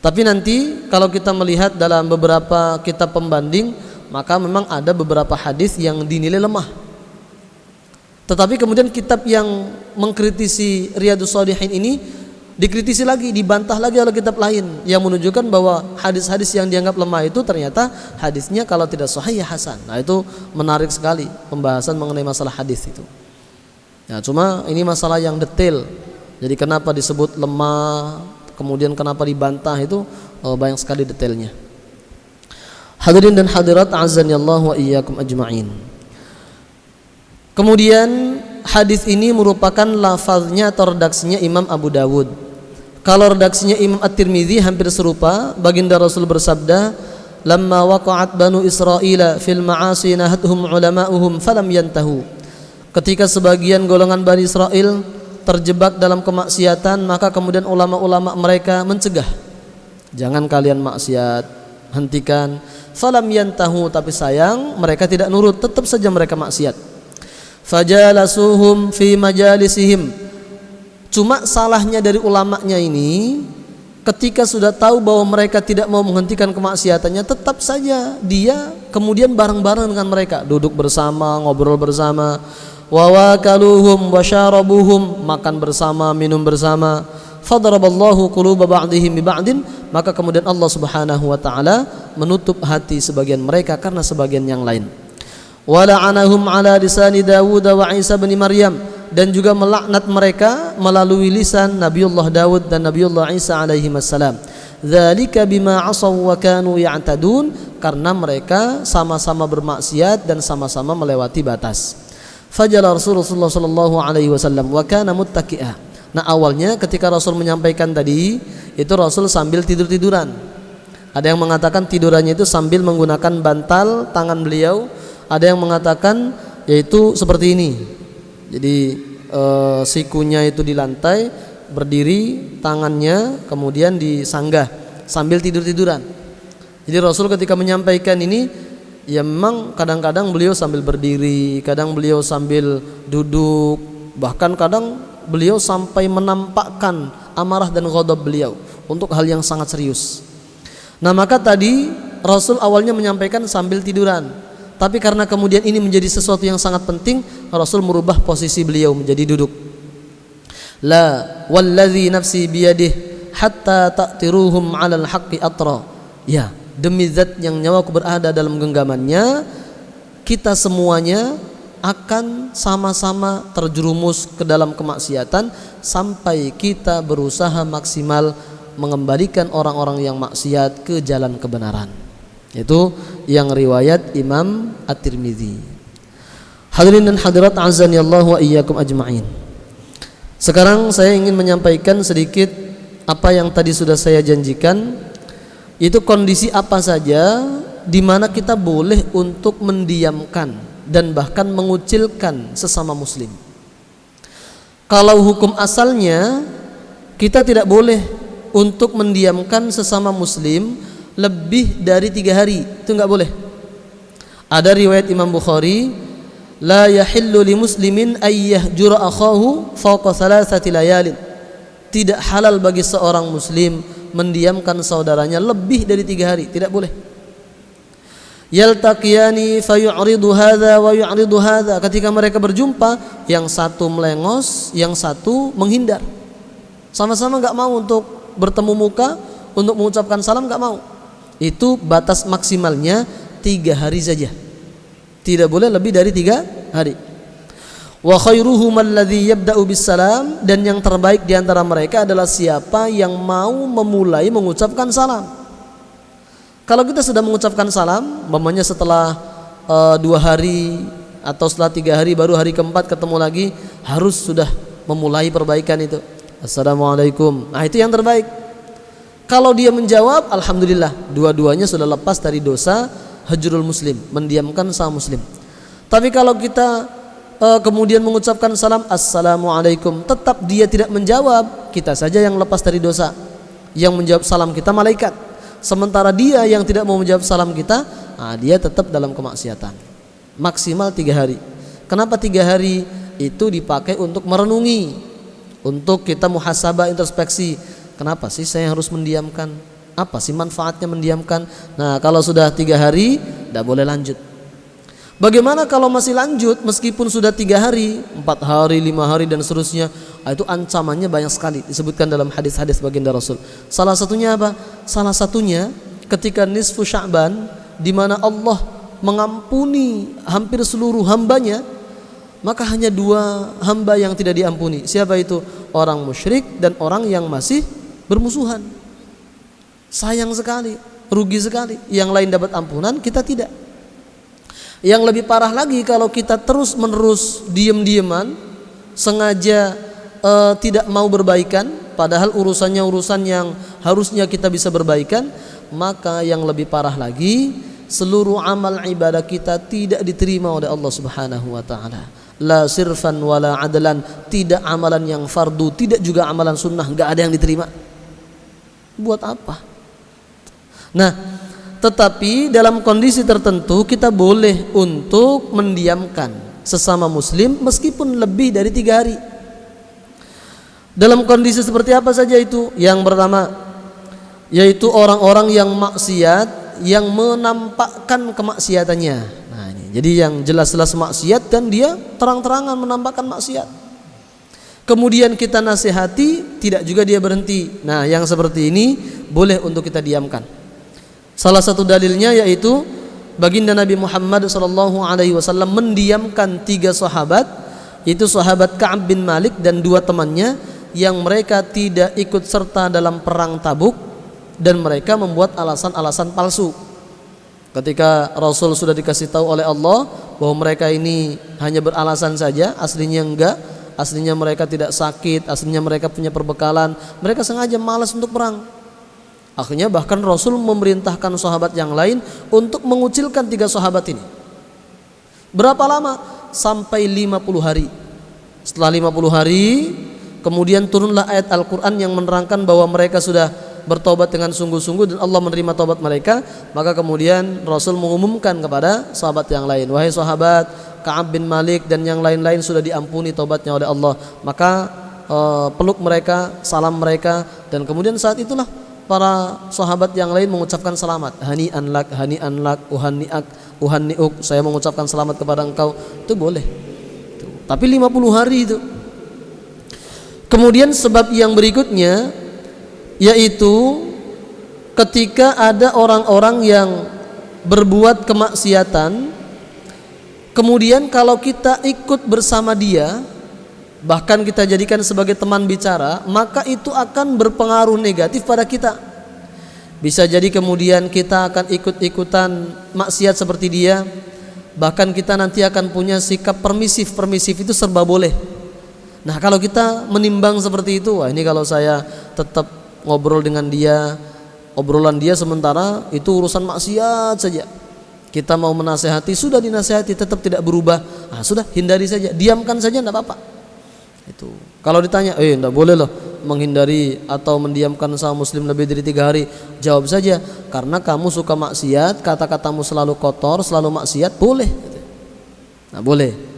Speaker 1: Tapi nanti kalau kita melihat dalam beberapa kitab pembanding, maka memang ada beberapa hadis yang dinilai lemah. Tetapi kemudian kitab yang mengkritisi Riyadhus Shalihin ini dikritisi lagi, dibantah lagi oleh kitab lain yang menunjukkan bahwa hadis-hadis yang dianggap lemah itu ternyata hadisnya kalau tidak sahih ya hasan. Nah, itu menarik sekali pembahasan mengenai masalah hadis itu. Ya, cuma ini masalah yang detail. Jadi kenapa disebut lemah, kemudian kenapa dibantah, itu banyak sekali detailnya. Hadirin dan hadirat azanillahu wa iyyakum ajma'in. Kemudian hadis ini merupakan lafaznya atau redaksinya Imam Abu Dawud. Kalau redaksinya Imam At-Tirmidzi hampir serupa. Baginda Rasul bersabda, "Lamma waqa'at Banu Israila fil ma'asi nahathum ulama'uhum falam yantahu." Ketika sebagian golongan Bani Israel terjebak dalam kemaksiatan, maka kemudian ulama-ulama mereka mencegah, jangan kalian maksiat, hentikan. Falam yantahu, tapi sayang mereka tidak nurut, tetap saja mereka maksiat. Fajalasuhum fi majalisihim. Cuma salahnya dari ulamanya ini, ketika sudah tahu bahwa mereka tidak mau menghentikan kemaksiatannya, tetap saja dia kemudian bareng-bareng dengan mereka, duduk bersama, ngobrol bersama. Wa wakaluhum wa syarabuhum, makan bersama, minum bersama. Fadaraballahu quluba ba'dihim bi ba'din, maka kemudian Allah Subhanahu wa taala menutup hati sebagian mereka karena sebagian yang lain. Wa la'anahum ala lisani Dawud wa Isa bin Maryam, dan juga melaknat mereka melalui lisan Nabiullah Dawud dan Nabiullah Isa alaihi wassalam. Dzalika bima asaw wa kanu ya'tadun, karena mereka sama-sama bermaksiat dan sama-sama melewati batas. Fajala Rasulullah sallallahu alaihi wasallam wa kana muttaqi'a. Nah, awalnya ketika Rasul menyampaikan tadi, itu Rasul sambil tidur-tiduran. Ada yang mengatakan tidurannya itu sambil menggunakan bantal tangan beliau, ada yang mengatakan yaitu seperti ini. Jadi sikunya itu di lantai, berdiri, tangannya kemudian disanggah sambil tidur-tiduran. Jadi Rasul ketika menyampaikan ini, ya memang kadang-kadang beliau sambil berdiri, kadang beliau sambil duduk, bahkan kadang beliau sampai menampakkan amarah dan ghadab beliau untuk hal yang sangat serius. Nah, maka tadi Rasul awalnya menyampaikan sambil tiduran, tapi karena kemudian ini menjadi sesuatu yang sangat penting, Rasul merubah posisi beliau menjadi duduk. La wallazi nafsi biyadih hatta ta'tiruhum 'alal haqqi atra. Ya, demi zat yang nyawaku berada dalam genggamannya, kita semuanya akan sama-sama terjerumus ke dalam kemaksiatan sampai kita berusaha maksimal mengembalikan orang-orang yang maksiat ke jalan kebenaran. Itu yang riwayat Imam At-Tirmidzi. Hadirin dan hadirat azani Allah wa iyyakum ajma'in. Sekarang saya ingin menyampaikan sedikit apa yang tadi sudah saya janjikan, itu kondisi apa saja di mana kita boleh untuk mendiamkan dan bahkan mengucilkan sesama muslim. Kalau hukum asalnya kita tidak boleh untuk mendiamkan sesama muslim lebih dari 3 hari, itu enggak boleh. Ada riwayat Imam Bukhari, la yahillu li muslimin ay yahjura akhahu fawqa 3 layalin. Tidak halal bagi seorang muslim mendiamkan saudaranya lebih dari 3 hari, tidak boleh. Yaltaqiyani fayu'ridu hadza wa yu'ridu hadza, ketika mereka berjumpa, yang satu melengos, yang satu menghindar. Sama-sama enggak mau untuk bertemu muka, untuk mengucapkan salam enggak mau. Itu batas maksimalnya 3 hari saja. Tidak boleh lebih dari 3 hari. Wa khairuhum alladzi yabda'u bis salam, dan yang terbaik di antara mereka adalah siapa yang mau memulai mengucapkan salam. Kalau kita sudah mengucapkan salam, umpamanya setelah 2 hari atau setelah 3 hari, baru hari keempat ketemu lagi, harus sudah memulai perbaikan itu. Assalamualaikum. Nah, itu yang terbaik. Kalau dia menjawab, alhamdulillah, dua-duanya sudah lepas dari dosa hajrul muslim, mendiamkan sama muslim. Tapi kalau kita kemudian mengucapkan salam assalamualaikum, tetap dia tidak menjawab, kita saja yang lepas dari dosa. Yang menjawab salam kita malaikat. Sementara dia yang tidak mau menjawab salam kita, dia tetap dalam kemaksiatan. Maksimal 3 hari. Kenapa 3 hari? Itu dipakai untuk merenungi, untuk kita muhasabah, introspeksi. Kenapa sih saya harus mendiamkan? Apa sih manfaatnya mendiamkan? Nah, kalau sudah 3 hari, tidak boleh lanjut. Bagaimana kalau masih lanjut meskipun sudah 3 hari, 4 hari, 5 hari dan seterusnya? Itu ancamannya banyak sekali disebutkan dalam hadis-hadis baginda Rasul. Salah satunya apa? Salah satunya ketika nisfu Sya'ban, di mana Allah mengampuni hampir seluruh hambanya, maka hanya 2 hamba yang tidak diampuni. Siapa itu? Orang musyrik dan orang yang masih bermusuhan. Sayang sekali, rugi sekali. Yang lain dapat ampunan, kita tidak. Yang lebih parah lagi kalau kita terus-menerus diam-diaman, sengaja tidak mau berbaikan, padahal urusannya urusan yang harusnya kita bisa berbaikan, maka yang lebih parah lagi, seluruh amal ibadah kita tidak diterima oleh Allah Subhanahu wa taala. La sirfan wala adlan, tidak amalan yang fardu, tidak juga amalan sunnah, enggak ada yang diterima. Buat apa? Nah, tetapi dalam kondisi tertentu kita boleh untuk mendiamkan sesama muslim meskipun lebih dari 3 hari. Dalam kondisi seperti apa saja itu? Yang pertama, yaitu orang-orang yang maksiat, yang menampakkan kemaksiatannya. Nah, ini. Jadi yang jelas-jelas maksiat dan dia terang-terangan menampakkan maksiat.
Speaker 2: kemudian kita nasihati, tidak juga dia berhenti. Nah, yang seperti ini boleh untuk kita diamkan. Salah satu dalilnya yaitu baginda Nabi Muhammad SAW mendiamkan 3 sahabat, yaitu sahabat Ka'ab bin Malik dan 2 temannya yang mereka tidak ikut serta dalam perang Tabuk, dan mereka membuat alasan-alasan palsu. Ketika Rasul sudah dikasih tahu oleh Allah bahwa mereka ini hanya beralasan saja, aslinya enggak, aslinya mereka tidak sakit, aslinya mereka punya perbekalan, mereka sengaja malas untuk perang. Akhirnya bahkan Rasul memerintahkan sahabat yang lain untuk mengucilkan 3 sahabat ini. Berapa lama? Sampai 50 hari. Setelah 50 hari, kemudian turunlah ayat Al-Quran yang menerangkan bahwa mereka sudah bertobat dengan sungguh-sungguh dan Allah menerima tobat mereka. Maka kemudian Rasul mengumumkan kepada sahabat yang lain, wahai sahabat Ka'ab bin Malik dan yang lain-lain sudah diampuni tobatnya oleh Allah. Maka peluk mereka, salam mereka, dan kemudian saat itulah para sahabat yang lain mengucapkan selamat, hani'an lak, uhanni'uk, saya mengucapkan selamat kepada engkau. Itu boleh. Tapi 50 hari itu. Kemudian sebab yang berikutnya yaitu ketika ada orang-orang yang berbuat kemaksiatan, kemudian kalau kita ikut bersama dia, bahkan kita jadikan sebagai teman bicara, maka itu akan berpengaruh negatif pada kita. Bisa jadi kemudian kita akan ikut-ikutan maksiat seperti dia, bahkan kita nanti akan punya sikap permisif itu serba boleh. Nah, kalau kita menimbang seperti itu, wah ini kalau saya tetap ngobrol dengan dia, obrolan dia sementara itu urusan maksiat saja, kita mau menasehati, sudah dinasehati tetap tidak berubah, sudah hindari saja, diamkan saja, tidak apa-apa. Itu kalau ditanya, tidak boleh loh menghindari atau mendiamkan sama muslim lebih dari 3 hari, jawab saja, karena kamu suka maksiat, kata-katamu selalu kotor, selalu maksiat, boleh. Nah, boleh.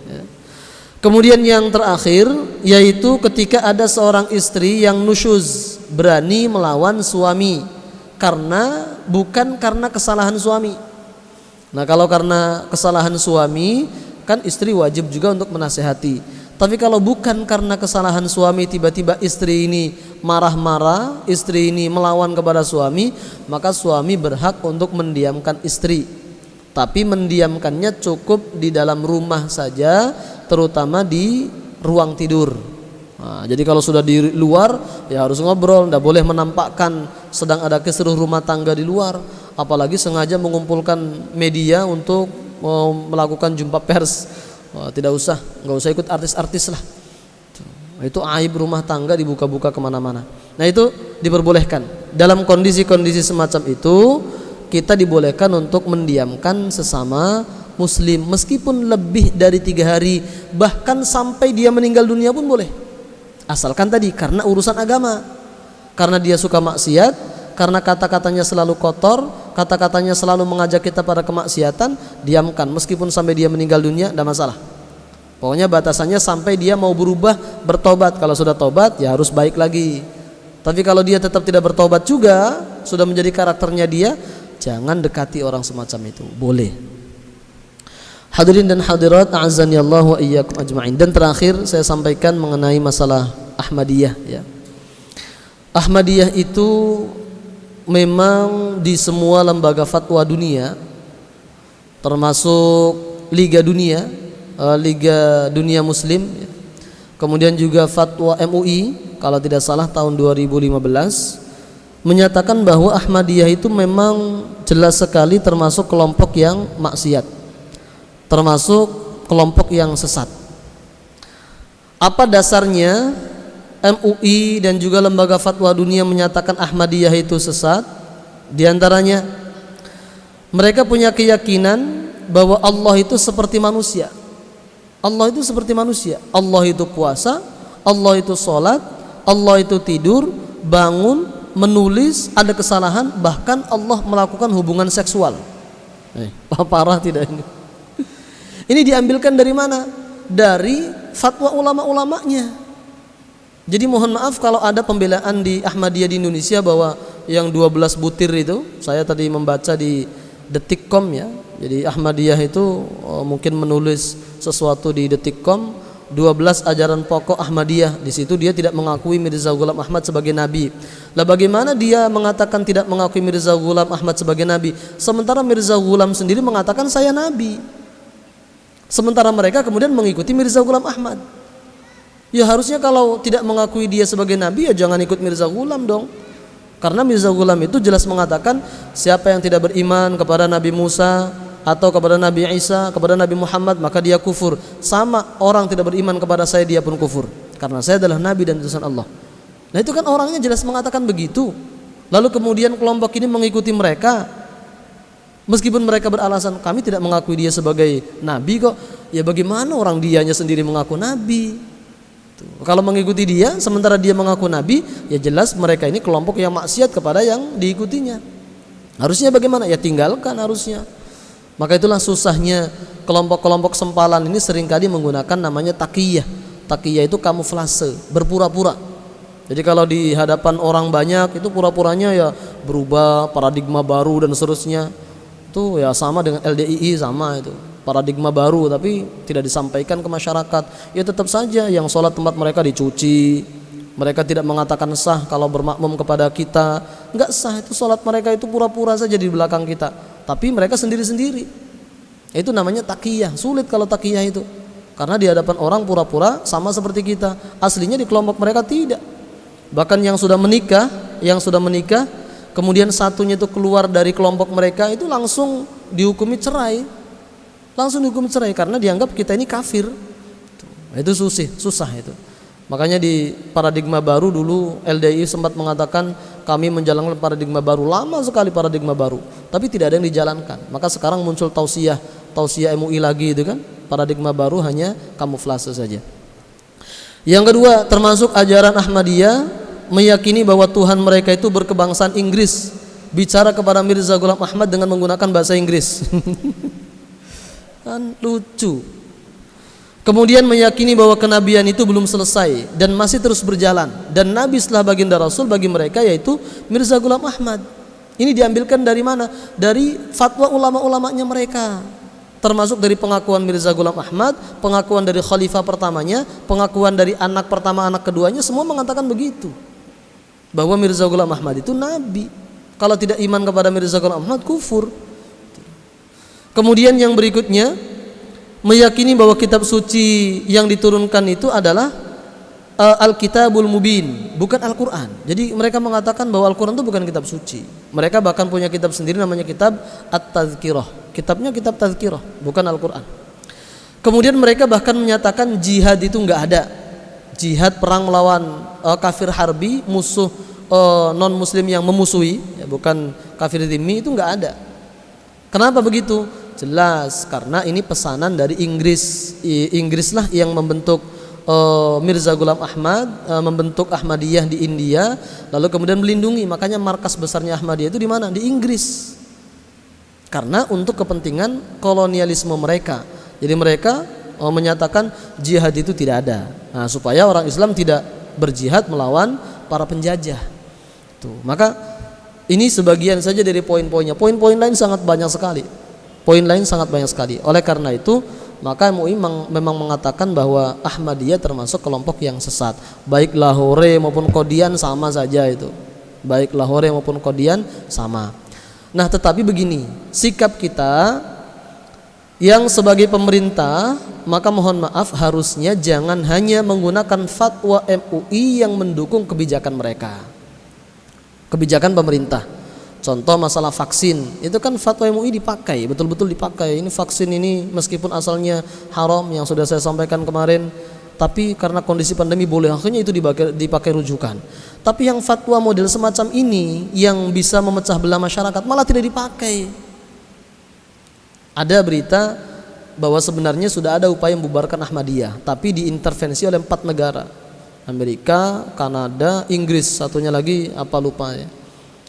Speaker 2: Kemudian yang terakhir yaitu ketika ada seorang istri yang nusyuz, berani melawan suami bukan karena kesalahan suami. Nah, kalau karena kesalahan suami kan istri wajib juga untuk menasehati. Tapi kalau bukan karena kesalahan suami, tiba-tiba istri ini marah-marah, istri ini melawan kepada suami, maka suami berhak untuk mendiamkan istri. Tapi mendiamkannya cukup di dalam rumah saja, terutama di ruang tidur. Nah, jadi kalau sudah di luar ya harus ngobrol, tidak boleh menampakkan sedang ada keseruh rumah tangga di luar, apalagi sengaja mengumpulkan media untuk melakukan jumpa pers. Wah, tidak usah, nggak usah ikut artis-artis lah. Itu aib rumah tangga dibuka-buka kemana-mana. Nah, itu diperbolehkan. Dalam kondisi-kondisi semacam itu kita dibolehkan untuk mendiamkan sesama muslim meskipun lebih dari 3 hari, bahkan sampai dia meninggal dunia pun boleh. Asalkan tadi karena urusan agama, karena dia suka maksiat, karena kata-katanya selalu kotor, kata-katanya selalu mengajak kita pada kemaksiatan, diamkan meskipun sampai dia meninggal dunia, tidak masalah. Pokoknya batasannya sampai dia mau berubah, bertobat. Kalau sudah tobat ya harus baik lagi. Tapi kalau dia tetap tidak bertobat juga, sudah menjadi karakternya dia, jangan dekati orang semacam itu. Boleh. Hadirin dan hadirat, a'azzani Allah wa iyyakum ajma'in. Dan terakhir saya sampaikan mengenai masalah Ahmadiyah ya. Ahmadiyah itu memang di semua lembaga fatwa dunia, termasuk Liga Dunia, Liga Dunia Muslim, kemudian juga fatwa MUI kalau tidak salah tahun 2015, menyatakan bahwa Ahmadiyah itu memang jelas sekali termasuk kelompok yang maksiat, termasuk kelompok yang sesat. Apa dasarnya MUI dan juga lembaga fatwa dunia menyatakan Ahmadiyah itu sesat? Di antaranya mereka punya keyakinan bahwa Allah itu seperti manusia. Allah itu seperti manusia. Allah itu puasa, Allah itu sholat, Allah itu tidur, bangun, menulis, ada kesalahan, bahkan Allah melakukan hubungan seksual. Parah tidak ini? Ini diambilkan dari mana? Dari fatwa ulama-ulamanya. Jadi mohon maaf kalau ada pembelaan di Ahmadiyah di Indonesia bahwa yang 12 butir itu, saya tadi membaca di Detik.com ya. Jadi Ahmadiyah itu mungkin menulis sesuatu di Detik.com 12 ajaran pokok Ahmadiyah. Di situ dia tidak mengakui Mirza Ghulam Ahmad sebagai nabi. Lah bagaimana dia mengatakan tidak mengakui Mirza Ghulam Ahmad sebagai nabi, sementara Mirza Ghulam sendiri mengatakan saya nabi? Sementara mereka kemudian mengikuti Mirza Ghulam Ahmad. Ya harusnya kalau tidak mengakui dia sebagai nabi, ya jangan ikut Mirza Ghulam dong. Karena Mirza Ghulam itu jelas mengatakan siapa yang tidak beriman kepada Nabi Musa atau kepada Nabi Isa, kepada Nabi Muhammad, maka dia kufur. Sama orang tidak beriman kepada saya, dia pun kufur, karena saya adalah nabi dan utusan Allah. Nah itu kan orangnya jelas mengatakan begitu. Lalu kemudian kelompok ini mengikuti mereka, meskipun mereka beralasan kami tidak mengakui dia sebagai nabi kok. Ya bagaimana orang dianya sendiri mengaku nabi? Tuh. Kalau mengikuti dia sementara dia mengaku nabi, ya jelas mereka ini kelompok yang maksiat kepada yang diikutinya. Harusnya bagaimana? Ya tinggalkan harusnya. Maka itulah susahnya kelompok-kelompok sempalan ini seringkali menggunakan namanya taqiyah. Taqiyah itu kamuflase, berpura-pura. Jadi kalau di hadapan orang banyak itu pura-puranya ya berubah, paradigma baru dan seterusnya. Itu ya sama dengan LDII, sama itu. Paradigma baru tapi tidak disampaikan ke masyarakat. Ya tetap saja yang sholat tempat mereka dicuci. Mereka tidak mengatakan sah kalau bermakmum kepada kita. Enggak sah, itu sholat mereka itu pura-pura saja di belakang kita. Tapi mereka sendiri-sendiri. Itu namanya taqiyah. Sulit kalau taqiyah itu. Karena di hadapan orang pura-pura sama seperti kita. Aslinya di kelompok mereka tidak. Bahkan yang sudah menikah, kemudian satunya itu keluar dari kelompok mereka, itu langsung dihukumi cerai. Langsung dihukumi cerai karena dianggap kita ini kafir. Itu susah itu. Makanya di paradigma baru dulu LDI sempat mengatakan kami menjalankan paradigma baru, lama sekali paradigma baru, tapi tidak ada yang dijalankan. Maka sekarang muncul tausiah MUI lagi itu kan, paradigma baru hanya kamuflase saja. Yang kedua, termasuk ajaran Ahmadiyah meyakini bahwa Tuhan mereka itu berkebangsaan Inggris, bicara kepada Mirza Ghulam Ahmad dengan menggunakan bahasa Inggris. Kan lucu. Kemudian meyakini bahwa kenabian itu belum selesai dan masih terus berjalan, dan nabi setelah baginda Rasul bagi mereka yaitu Mirza Ghulam Ahmad. Ini diambilkan dari mana? Dari fatwa ulama-ulamanya mereka, termasuk dari pengakuan Mirza Ghulam Ahmad, pengakuan dari khalifah pertamanya, pengakuan dari anak pertama, anak keduanya, semua mengatakan begitu, bahwa Mirza Ghulam Ahmad itu nabi. Kalau tidak iman kepada Mirza Ghulam Ahmad, kufur. Kemudian yang berikutnya, meyakini bahwa kitab suci yang diturunkan itu adalah Al-Kitabul Mubin, bukan Al-Quran. Jadi mereka mengatakan bahwa Al-Quran itu bukan kitab suci. Mereka bahkan punya kitab sendiri namanya kitab At-Tazkirah. Kitabnya kitab Tazkirah, bukan Al-Quran. Kemudian mereka bahkan menyatakan jihad itu enggak ada. Jihad perang melawan kafir harbi, musuh non muslim yang memusuhi, ya, bukan kafir dhimmi, itu enggak ada. Kenapa begitu? Jelas karena ini pesanan dari Inggris. Inggrislah yang membentuk Mirza Ghulam Ahmad, membentuk Ahmadiyah di India, lalu kemudian melindungi. Makanya markas besarnya Ahmadiyah itu di mana? Di Inggris. Karena untuk kepentingan kolonialisme mereka. Jadi mereka menyatakan jihad itu tidak ada. Nah, supaya orang Islam tidak berjihad melawan para penjajah. Tuh, maka ini sebagian saja dari poin-poinnya. Poin-poin lain sangat banyak sekali. Oleh karena itu, maka MUI memang mengatakan bahwa Ahmadiyah termasuk kelompok yang sesat. Baik Lahore maupun Qadian sama saja itu. Baik Lahore maupun Qadian sama. Nah, tetapi begini, sikap kita yang sebagai pemerintah, maka mohon maaf harusnya jangan hanya menggunakan fatwa MUI yang mendukung kebijakan mereka. Kebijakan pemerintah. Contoh masalah vaksin, itu kan fatwa MUI dipakai, betul-betul dipakai. Ini vaksin ini meskipun asalnya haram yang sudah saya sampaikan kemarin, tapi karena kondisi pandemi boleh, akhirnya itu dipakai rujukan. Tapi yang fatwa model semacam ini yang bisa memecah belah masyarakat malah tidak dipakai. Ada berita bahwa sebenarnya sudah ada upaya membubarkan Ahmadiyah, tapi diintervensi oleh 4 negara. Amerika, Kanada, Inggris, satunya lagi apa lupa ya.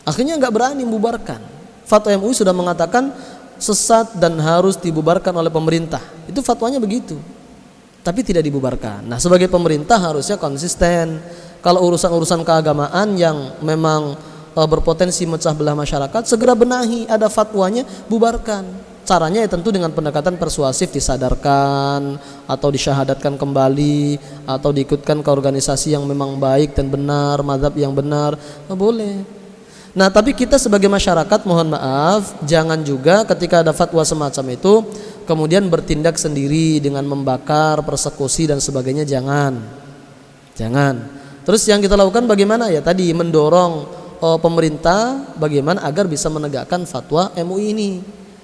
Speaker 2: Akhirnya nggak berani membubarkan. Fatwa MUI sudah mengatakan sesat dan harus dibubarkan oleh pemerintah. Itu fatwanya begitu. Tapi tidak dibubarkan. Nah, sebagai pemerintah harusnya konsisten. Kalau urusan-urusan keagamaan yang memang berpotensi memecah belah masyarakat, segera benahi. Ada fatwanya, bubarkan. caranya ya tentu dengan pendekatan persuasif, disadarkan atau disyahadatkan kembali atau diikutkan ke organisasi yang memang baik dan benar, mazhab yang benar, boleh. Nah, tapi kita sebagai masyarakat mohon maaf, jangan juga ketika ada fatwa semacam itu kemudian bertindak sendiri dengan membakar, persekusi dan sebagainya, jangan. Terus yang kita lakukan bagaimana? Ya tadi mendorong pemerintah bagaimana agar bisa menegakkan fatwa MUI ini.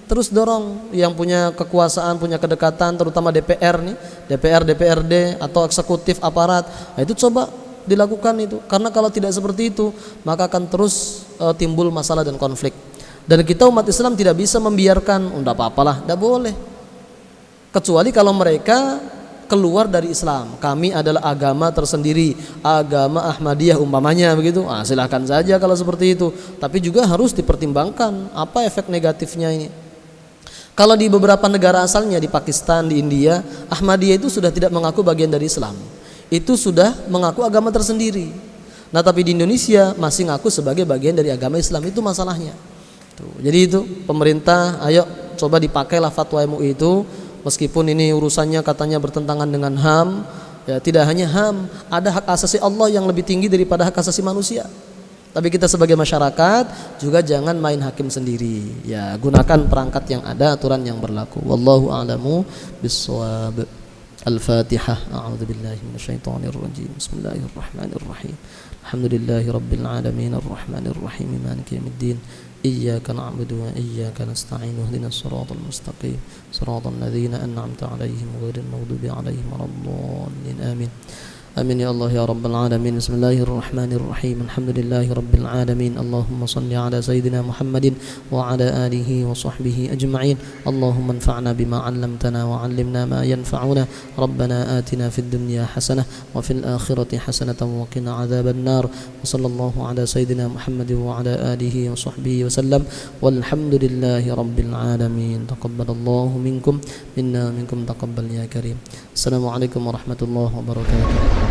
Speaker 2: Terus dorong yang punya kekuasaan, punya kedekatan, terutama DPR nih, DPRD atau eksekutif aparat. Nah, itu coba dilakukan itu. Karena kalau tidak seperti itu, maka akan terus timbul masalah dan konflik. Dan kita umat Islam tidak bisa membiarkan, enggak apa-apalah, enggak boleh. Kecuali kalau mereka keluar dari Islam. Kami adalah agama tersendiri, agama Ahmadiyah umpamanya begitu. Silahkan saja kalau seperti itu. Tapi juga harus dipertimbangkan apa efek negatifnya ini. Kalau di beberapa negara asalnya, di Pakistan, di India, Ahmadiyah itu sudah tidak mengaku bagian dari Islam. Itu sudah mengaku agama tersendiri. Nah, tapi di Indonesia masih ngaku sebagai bagian dari agama Islam. Itu masalahnya. Jadi itu pemerintah, ayo coba dipakailah fatwa MUI itu. Meskipun ini urusannya katanya bertentangan dengan HAM, ya tidak hanya HAM, ada hak asasi Allah yang lebih tinggi daripada hak asasi manusia. Tapi kita sebagai masyarakat juga jangan main hakim sendiri. Ya, gunakan perangkat yang ada, aturan yang berlaku. Wallahu a'lamu bissawab. Al-Fatihah. A'udzubillahi minasyaitonir rajim. Bismillahirrahmanirrahim. Alhamdulillahi rabbil alamin arrahmanir rahim maliki yaumiddin. إياك نعبد وإياك نستعين اهدنا الصراط المستقيم صراط الذين أنعمت عليهم غير المغضوب عليهم ولا الضالين آمين آمين يا الله يا رب العالمين بسم الله الرحمن الرحيم الحمد لله رب العالمين اللهم صل على سيدنا محمد وعلى آله وصحبه أجمعين اللهم انفعنا بما علمتنا وعلمنا ما ينفعنا ربنا آتنا في الدنيا حسنة وفي الآخرة حسنة وقنا عذاب النار وصلى الله على سيدنا محمد وعلى آله وصحبه وسلم والحمد لله رب العالمين تقبل الله منكم منا منكم تقبل يا كريم السلام عليكم ورحمة الله وبركاته